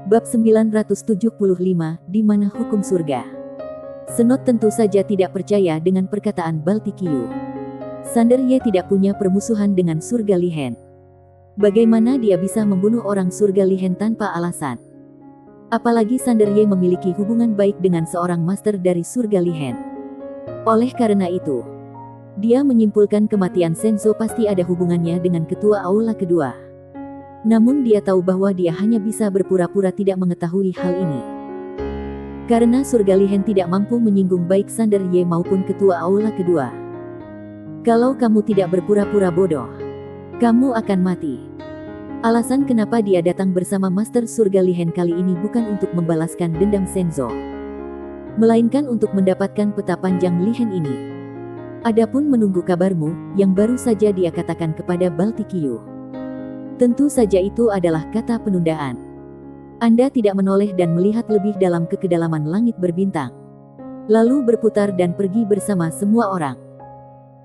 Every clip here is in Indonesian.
Bab 975, di mana hukum surga. Senot tentu saja tidak percaya dengan perkataan Baltikiyu. Sander Ye tidak punya permusuhan dengan surga Lihen. Bagaimana dia bisa membunuh orang surga Lihen tanpa alasan? Apalagi Sander Ye memiliki hubungan baik dengan seorang master dari surga Lihen. Oleh karena itu, dia menyimpulkan kematian Senzo pasti ada hubungannya dengan ketua aula kedua. Namun dia tahu bahwa dia hanya bisa berpura-pura tidak mengetahui hal ini. Karena surga Lihen tidak mampu menyinggung baik Sander Ye maupun ketua aula kedua. Kalau kamu tidak berpura-pura bodoh, kamu akan mati. Alasan kenapa dia datang bersama Master Surga Lihen kali ini bukan untuk membalaskan dendam Senzo, melainkan untuk mendapatkan peta panjang Lihen ini. Adapun menunggu kabarmu, yang baru saja dia katakan kepada Baltikiyu. Tentu saja itu adalah kata penundaan. Anda tidak menoleh dan melihat lebih dalam ke kedalaman langit berbintang, lalu berputar dan pergi bersama semua orang.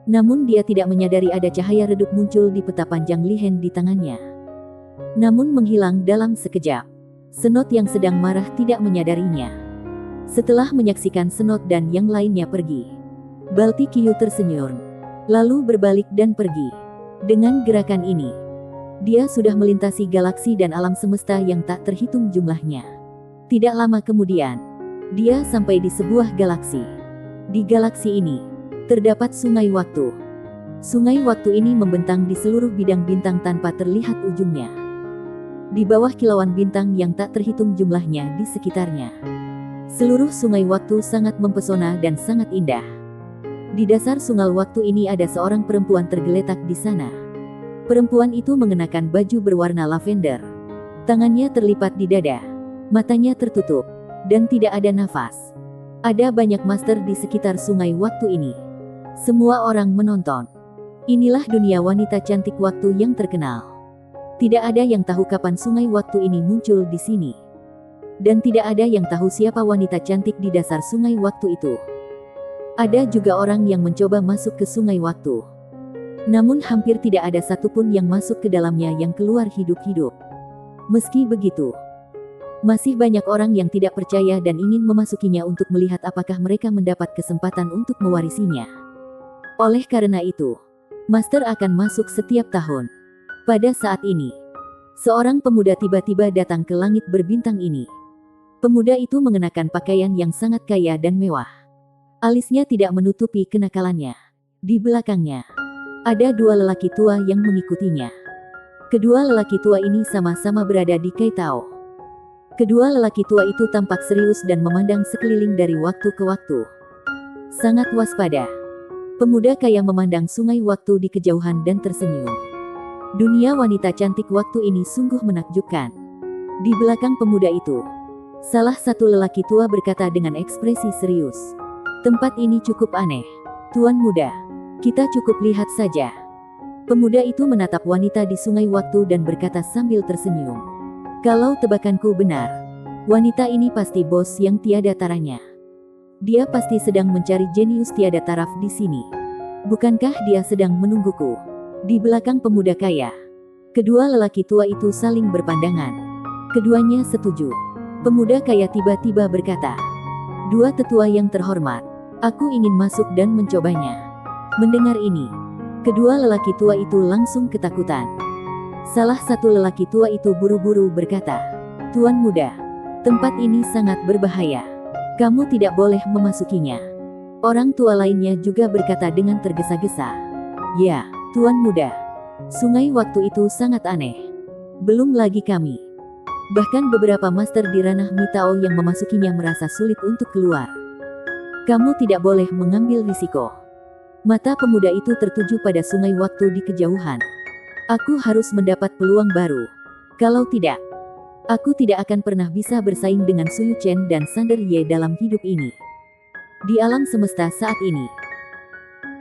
Namun dia tidak menyadari ada cahaya redup muncul di peta panjang Lihen di tangannya. Namun menghilang dalam sekejap. Senot yang sedang marah tidak menyadarinya. Setelah menyaksikan Senot dan yang lainnya pergi, Baltikiyu tersenyum, lalu berbalik dan pergi. Dengan gerakan ini, dia sudah melintasi galaksi dan alam semesta yang tak terhitung jumlahnya. Tidak lama kemudian, dia sampai di sebuah galaksi. Di galaksi ini, terdapat sungai waktu. Sungai waktu ini membentang di seluruh bidang bintang tanpa terlihat ujungnya. Di bawah kilauan bintang yang tak terhitung jumlahnya di sekitarnya. Seluruh sungai waktu sangat mempesona dan sangat indah. Di dasar sungai waktu ini ada seorang perempuan tergeletak di sana. Perempuan itu mengenakan baju berwarna lavender. Tangannya terlipat di dada. Matanya tertutup. Dan tidak ada nafas. Ada banyak master di sekitar sungai waktu ini. Semua orang menonton. Inilah dunia wanita cantik waktu yang terkenal. Tidak ada yang tahu kapan sungai waktu ini muncul di sini. Dan tidak ada yang tahu siapa wanita cantik di dasar sungai waktu itu. Ada juga orang yang mencoba masuk ke sungai waktu. Namun hampir tidak ada satupun yang masuk ke dalamnya yang keluar hidup-hidup. Meski begitu, masih banyak orang yang tidak percaya dan ingin memasukinya untuk melihat apakah mereka mendapat kesempatan untuk mewarisinya. Oleh karena itu, Master akan masuk setiap tahun. Pada saat ini, seorang pemuda tiba-tiba datang ke langit berbintang ini. Pemuda itu mengenakan pakaian yang sangat kaya dan mewah. Alisnya tidak menutupi kenakalannya. Di belakangnya, ada dua lelaki tua yang mengikutinya. Kedua lelaki tua ini sama-sama berada di Kaitao. Kedua lelaki tua itu tampak serius dan memandang sekeliling dari waktu ke waktu. Sangat waspada. Pemuda kaya memandang sungai waktu di kejauhan dan tersenyum. Dunia wanita cantik waktu ini sungguh menakjubkan. Di belakang pemuda itu, salah satu lelaki tua berkata dengan ekspresi serius. Tempat ini cukup aneh. Tuan muda, kita cukup lihat saja. Pemuda itu menatap wanita di sungai waktu dan berkata sambil tersenyum. Kalau tebakanku benar, wanita ini pasti bos yang tiada taranya. Dia pasti sedang mencari jenius tiada taraf di sini. Bukankah dia sedang menungguku? Di belakang pemuda kaya, kedua lelaki tua itu saling berpandangan. Keduanya setuju. Pemuda kaya tiba-tiba berkata, "Dua tetua yang terhormat, aku ingin masuk dan mencobanya." Mendengar ini, kedua lelaki tua itu langsung ketakutan. Salah satu lelaki tua itu buru-buru berkata, "Tuan muda, tempat ini sangat berbahaya. Kamu tidak boleh memasukinya." Orang tua lainnya juga berkata dengan tergesa-gesa, "Ya, tuan muda, sungai waktu itu sangat aneh. Belum lagi kami. Bahkan beberapa master di ranah Mitao yang memasukinya merasa sulit untuk keluar. Kamu tidak boleh mengambil risiko." Mata pemuda itu tertuju pada sungai waktu di kejauhan. Aku harus mendapat peluang baru. Kalau tidak, aku tidak akan pernah bisa bersaing dengan Suyu Chen dan Sander Ye dalam hidup ini. Di alam semesta saat ini,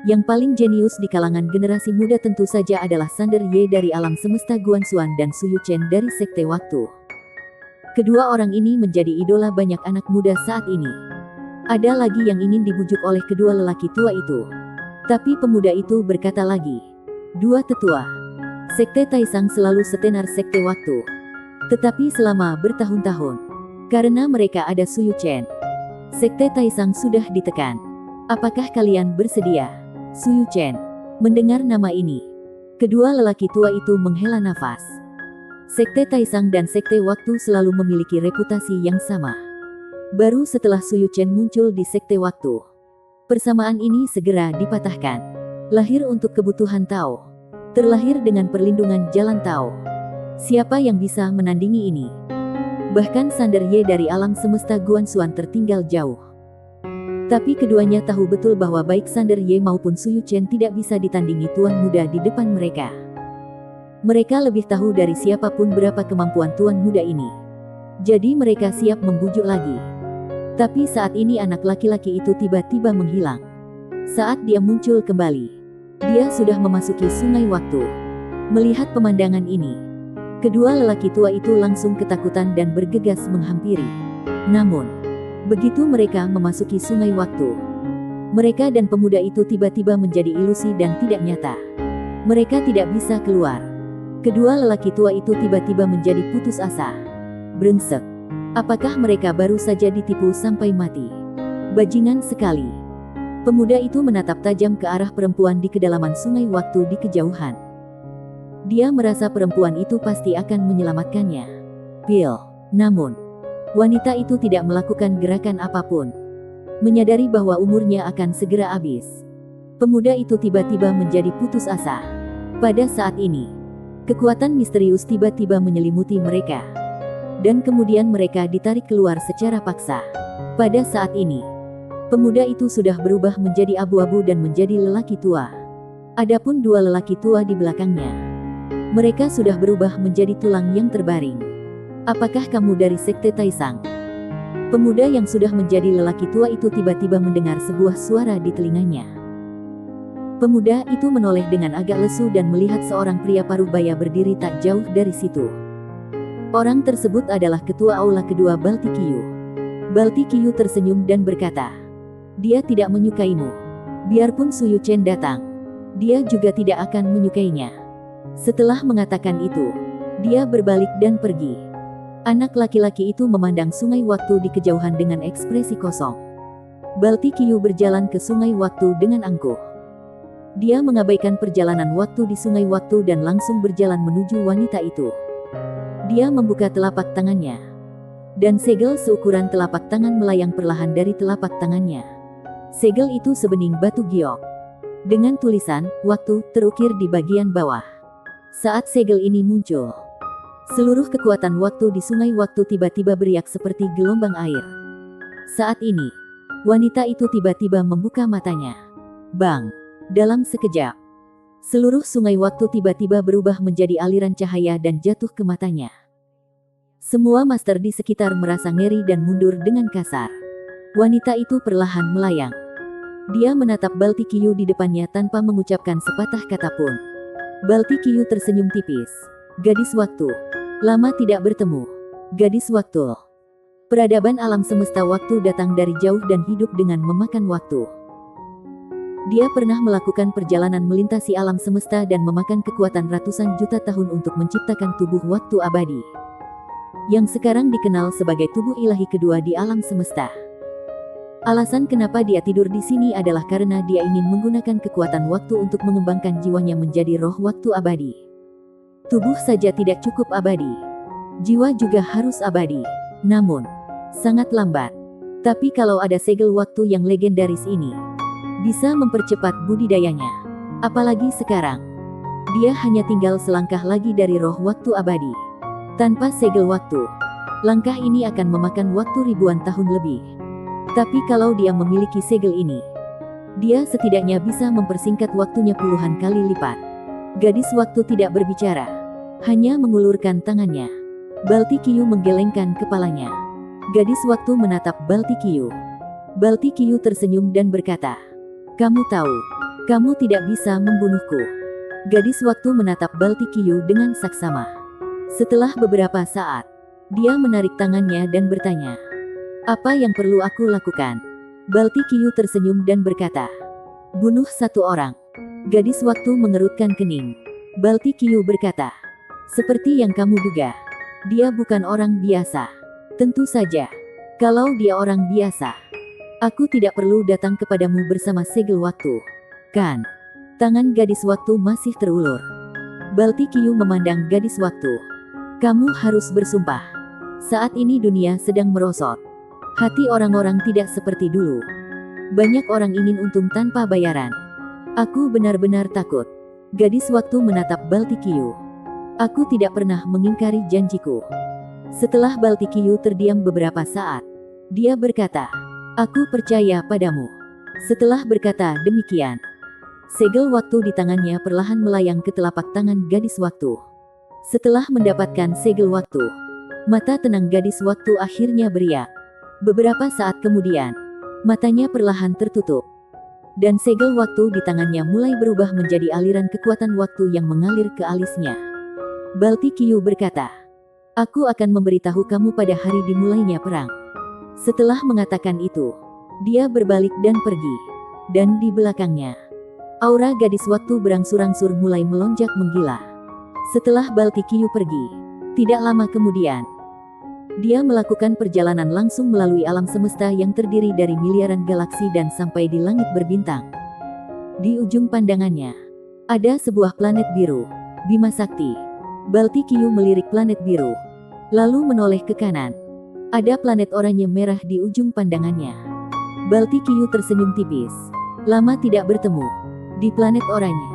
yang paling jenius di kalangan generasi muda tentu saja adalah Sander Ye dari alam semesta Guanxuan dan Suyu Chen dari Sekte Waktu. Kedua orang ini menjadi idola banyak anak muda saat ini. Ada lagi yang ingin dibujuk oleh kedua lelaki tua itu. Tapi pemuda itu berkata lagi, "Dua tetua. Sekte Taisang selalu setenar sekte waktu. Tetapi selama bertahun-tahun, karena mereka ada Suyu Chen, Sekte Taisang sudah ditekan. Apakah kalian bersedia? Suyu Chen mendengar nama ini. Kedua lelaki tua itu menghela nafas. Sekte Taisang dan Sekte Waktu selalu memiliki reputasi yang sama. Baru setelah Suyu Chen muncul di Sekte Waktu, persamaan ini segera dipatahkan. Lahir untuk kebutuhan Tao, terlahir dengan perlindungan jalan Tao. Siapa yang bisa menandingi ini? Bahkan Sander Ye dari alam semesta Guanxuan tertinggal jauh. Tapi keduanya tahu betul bahwa baik Sander Ye maupun Suyu Chen tidak bisa ditandingi tuan muda di depan mereka. Mereka lebih tahu dari siapapun berapa kemampuan tuan muda ini. Jadi mereka siap membujuk lagi. Tapi saat ini anak laki-laki itu tiba-tiba menghilang. Saat dia muncul kembali, dia sudah memasuki sungai waktu. Melihat pemandangan ini, kedua lelaki tua itu langsung ketakutan dan bergegas menghampiri. Namun, begitu mereka memasuki sungai waktu, mereka dan pemuda itu tiba-tiba menjadi ilusi dan tidak nyata. Mereka tidak bisa keluar. Kedua lelaki tua itu tiba-tiba menjadi putus asa. Brengsek. Apakah mereka baru saja ditipu sampai mati? Bajingan sekali. Pemuda itu menatap tajam ke arah perempuan di kedalaman sungai waktu di kejauhan. Dia merasa perempuan itu pasti akan menyelamatkannya. Pil. Namun, wanita itu tidak melakukan gerakan apapun. Menyadari bahwa umurnya akan segera habis, pemuda itu tiba-tiba menjadi putus asa. Pada saat ini, kekuatan misterius tiba-tiba menyelimuti mereka. Dan kemudian mereka ditarik keluar secara paksa. Pada saat ini, pemuda itu sudah berubah menjadi abu-abu dan menjadi lelaki tua. Adapun dua lelaki tua di belakangnya, mereka sudah berubah menjadi tulang yang terbaring. Apakah kamu dari Sekte Taisang? Pemuda yang sudah menjadi lelaki tua itu tiba-tiba mendengar sebuah suara di telinganya. Pemuda itu menoleh dengan agak lesu dan melihat seorang pria parubaya berdiri tak jauh dari situ. Orang tersebut adalah ketua aula kedua Balti Qiu. Balti Qiu tersenyum dan berkata, "Dia tidak menyukaimu. Biarpun Suyu Chen datang, dia juga tidak akan menyukainya." Setelah mengatakan itu, dia berbalik dan pergi. Anak laki-laki itu memandang sungai waktu di kejauhan dengan ekspresi kosong. Balti Qiu berjalan ke sungai waktu dengan angkuh. Dia mengabaikan perjalanan waktu di sungai waktu dan langsung berjalan menuju wanita itu. Dia membuka telapak tangannya, dan segel seukuran telapak tangan melayang perlahan dari telapak tangannya. Segel itu sebening batu giok, dengan tulisan "Waktu" terukir di bagian bawah. Saat segel ini muncul, seluruh kekuatan waktu di sungai waktu tiba-tiba beriak seperti gelombang air. Saat ini, wanita itu tiba-tiba membuka matanya. Bang! Dalam sekejap, seluruh sungai waktu tiba-tiba berubah menjadi aliran cahaya dan jatuh ke matanya. Semua master di sekitar merasa ngeri dan mundur dengan kasar. Wanita itu perlahan melayang. Dia menatap Balti Qiu di depannya tanpa mengucapkan sepatah kata pun. Balti Qiu tersenyum tipis. Gadis waktu. Lama tidak bertemu. Gadis waktu. Peradaban alam semesta waktu datang dari jauh dan hidup dengan memakan waktu. Dia pernah melakukan perjalanan melintasi alam semesta dan memakan kekuatan ratusan juta tahun untuk menciptakan tubuh waktu abadi, yang sekarang dikenal sebagai tubuh ilahi kedua di alam semesta. Alasan kenapa dia tidur di sini adalah karena dia ingin menggunakan kekuatan waktu untuk mengembangkan jiwanya menjadi roh waktu abadi. Tubuh saja tidak cukup abadi, jiwa juga harus abadi. Namun, sangat lambat. Tapi kalau ada segel waktu yang legendaris ini, bisa mempercepat budidayanya. Apalagi sekarang, dia hanya tinggal selangkah lagi dari roh waktu abadi. Tanpa segel waktu, langkah ini akan memakan waktu ribuan tahun lebih. Tapi kalau dia memiliki segel ini, dia setidaknya bisa mempersingkat waktunya puluhan kali lipat. Gadis waktu tidak berbicara, hanya mengulurkan tangannya. Balti Qiu menggelengkan kepalanya. Gadis waktu menatap Balti Qiu. Balti Qiu tersenyum dan berkata, "Kamu tahu, kamu tidak bisa membunuhku." Gadis waktu menatap Balti Qiu dengan saksama. Setelah beberapa saat, dia menarik tangannya dan bertanya, "Apa yang perlu aku lakukan?" Balti Qiu tersenyum dan berkata, "Bunuh satu orang." Gadis waktu mengerutkan kening. Balti Qiu berkata, "Seperti yang kamu duga, Dia bukan orang biasa. Tentu saja. Kalau dia orang biasa, aku tidak perlu datang kepadamu bersama segel waktu. Kan? Tangan gadis waktu masih terulur. Baltikiyu memandang gadis waktu. Kamu harus bersumpah. Saat ini dunia sedang merosot. Hati orang-orang tidak seperti dulu. Banyak orang ingin untung tanpa bayaran. Aku benar-benar takut. Gadis waktu menatap Baltikiyu. Aku tidak pernah mengingkari janjiku. Setelah Baltikiyu terdiam beberapa saat, dia berkata, "Aku percaya padamu." Setelah berkata demikian, segel waktu di tangannya perlahan melayang ke telapak tangan gadis waktu. Setelah mendapatkan segel waktu, mata tenang gadis waktu akhirnya beriak. Beberapa saat kemudian, matanya perlahan tertutup. Dan segel waktu di tangannya mulai berubah menjadi aliran kekuatan waktu yang mengalir ke alisnya. Baltikiyu berkata, "Aku akan memberitahu kamu pada hari dimulainya perang." Setelah mengatakan itu, dia berbalik dan pergi. Dan di belakangnya, aura gadis waktu berangsur-angsur mulai melonjak menggila. Setelah Baltikiyu pergi, tidak lama kemudian, dia melakukan perjalanan langsung melalui alam semesta yang terdiri dari miliaran galaksi dan sampai di langit berbintang. Di ujung pandangannya, ada sebuah planet biru, Bima Sakti. Baltikiyu melirik planet biru, lalu menoleh ke kanan. Ada planet oranye merah di ujung pandangannya. Baltikiyu tersenyum tipis. Lama tidak bertemu. Di planet oranye,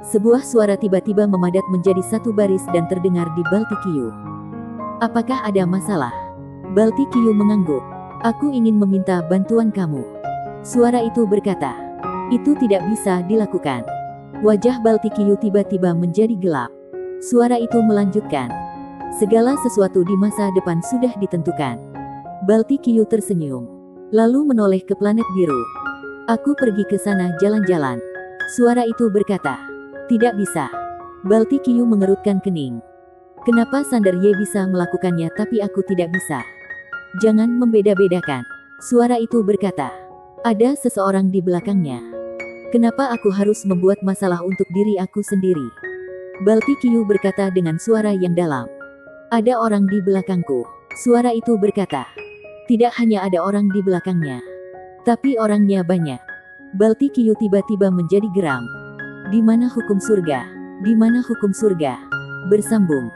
sebuah suara tiba-tiba memadat menjadi satu baris dan terdengar di Baltikiyu. "Apakah ada masalah?" Baltikiyu mengangguk. "Aku ingin meminta bantuan kamu." Suara itu berkata, "Itu tidak bisa dilakukan." Wajah Baltikiyu tiba-tiba menjadi gelap. Suara itu melanjutkan, "Segala sesuatu di masa depan sudah ditentukan." Baltikiyu tersenyum, lalu menoleh ke planet biru. "Aku pergi ke sana jalan-jalan." Suara itu berkata, "Tidak bisa." Baltikiyu mengerutkan kening. "Kenapa Sander Ye bisa melakukannya tapi aku tidak bisa?" "Jangan membeda-bedakan." Suara itu berkata, "Ada seseorang di belakangnya. Kenapa aku harus membuat masalah untuk diri aku sendiri?" Baltikiyu berkata dengan suara yang dalam, "Ada orang di belakangku." Suara itu berkata, "Tidak hanya ada orang di belakangnya, tapi orangnya banyak." Baltikiyu tiba-tiba menjadi geram. Di mana hukum surga? Di mana hukum surga? Bersambung.